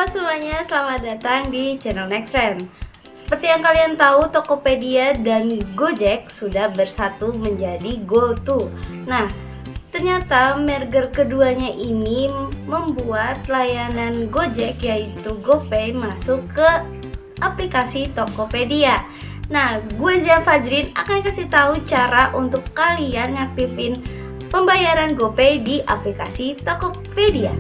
semuanya, selamat datang di channel Nexttrend. Seperti yang kalian tahu, Tokopedia dan Gojek sudah bersatu menjadi GoTo. Nah, ternyata merger keduanya ini membuat layanan Gojek yaitu GoPay masuk ke aplikasi Tokopedia. Nah, gue Zian Fajrin akan kasih tahu cara untuk kalian ngaktifin pembayaran GoPay di aplikasi Tokopedia.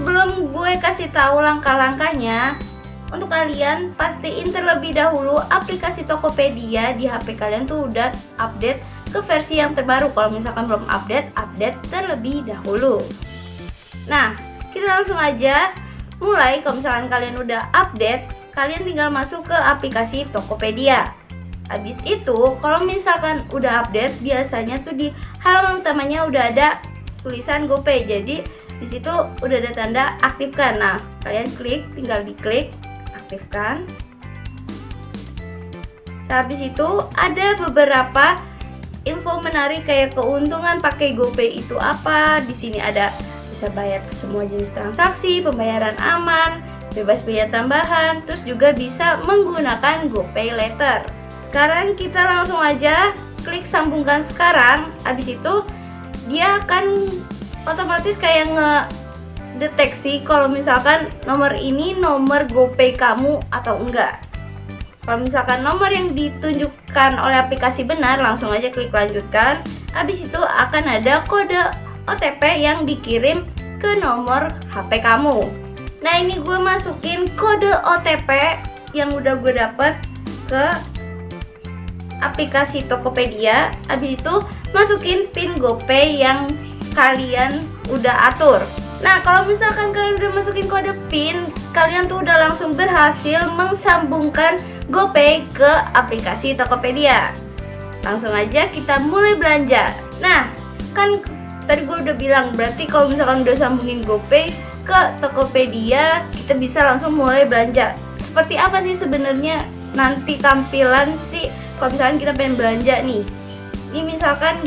Sebelum gue kasih tahu langkah-langkahnya, untuk kalian pastiin terlebih dahulu aplikasi Tokopedia di HP kalian tuh udah update ke versi yang terbaru. Kalau misalkan belum update terlebih dahulu. Nah, kita langsung aja mulai. Kalau misalkan kalian udah update, kalian tinggal masuk ke aplikasi Tokopedia. Habis itu, kalau misalkan udah update, biasanya tuh di halaman utamanya udah ada tulisan GoPay. Jadi di situ udah ada tanda aktifkan. Nah, kalian tinggal diklik aktifkan. Habis itu ada beberapa info menarik kayak keuntungan pakai GoPay itu apa. Di sini ada bisa bayar semua jenis transaksi, pembayaran aman, bebas biaya tambahan, terus juga bisa menggunakan GoPay Later. Sekarang kita langsung aja klik sambungkan sekarang. Habis itu dia akan otomatis kayak ngedeteksi kalau misalkan nomor ini nomor GoPay kamu atau enggak. Kalau misalkan nomor yang ditunjukkan oleh aplikasi benar, langsung aja klik lanjutkan. Habis itu akan ada kode OTP yang dikirim ke nomor HP kamu. Nah, ini gue masukin kode OTP yang udah gue dapet ke aplikasi Tokopedia. Habis itu masukin PIN GoPay yang kalian udah atur. Nah, kalau misalkan kalian udah masukin kode PIN, kalian tuh udah langsung berhasil mensambungkan GoPay ke aplikasi Tokopedia. Langsung aja kita mulai belanja. Nah, kan tadi gue udah bilang, berarti kalau misalkan udah sambungin GoPay ke Tokopedia, kita bisa langsung mulai belanja. Seperti apa sih sebenarnya nanti tampilan sih kalau misalkan kita pengen belanja nih? Ini misalkan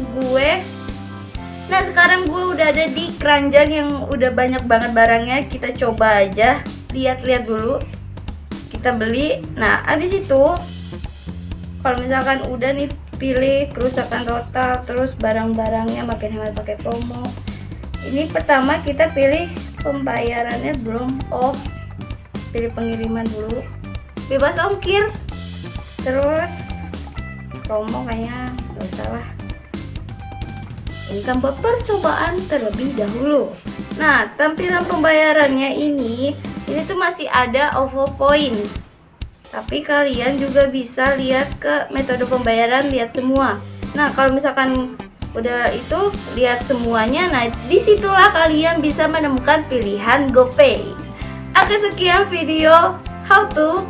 Nah, sekarang gue udah ada di keranjang yang udah banyak banget barangnya. Kita coba aja, lihat-lihat dulu. Kita beli. Nah, abis itu kalau misalkan udah nih, pilih kerusakan total, terus barang-barangnya makin hemat pakai promo. Ini pertama kita pilih pembayarannya belum off. Pilih pengiriman dulu. Bebas ongkir. Terus promo kayaknya gak usah lah. Income buat percobaan terlebih dahulu. Nah, tampilan pembayarannya ini tuh masih ada OVO Points. Tapi kalian juga bisa lihat ke metode pembayaran, lihat semua. Nah, kalau misalkan udah itu lihat semuanya, nah disitulah kalian bisa menemukan pilihan GoPay. Oke, sekian video how to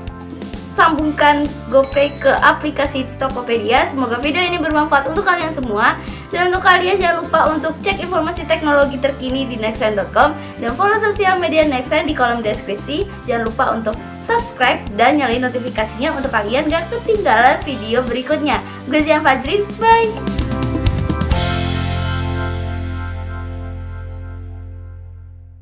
sambungkan GoPay ke aplikasi Tokopedia. Semoga video ini bermanfaat untuk kalian semua. Dan untuk kalian jangan lupa untuk cek informasi teknologi terkini di nexttrend.com dan follow sosial media Nexttrend di kolom deskripsi. Jangan lupa untuk subscribe dan nyalain notifikasinya untuk kalian gak ketinggalan video berikutnya. Gue Zian Fajrin, bye!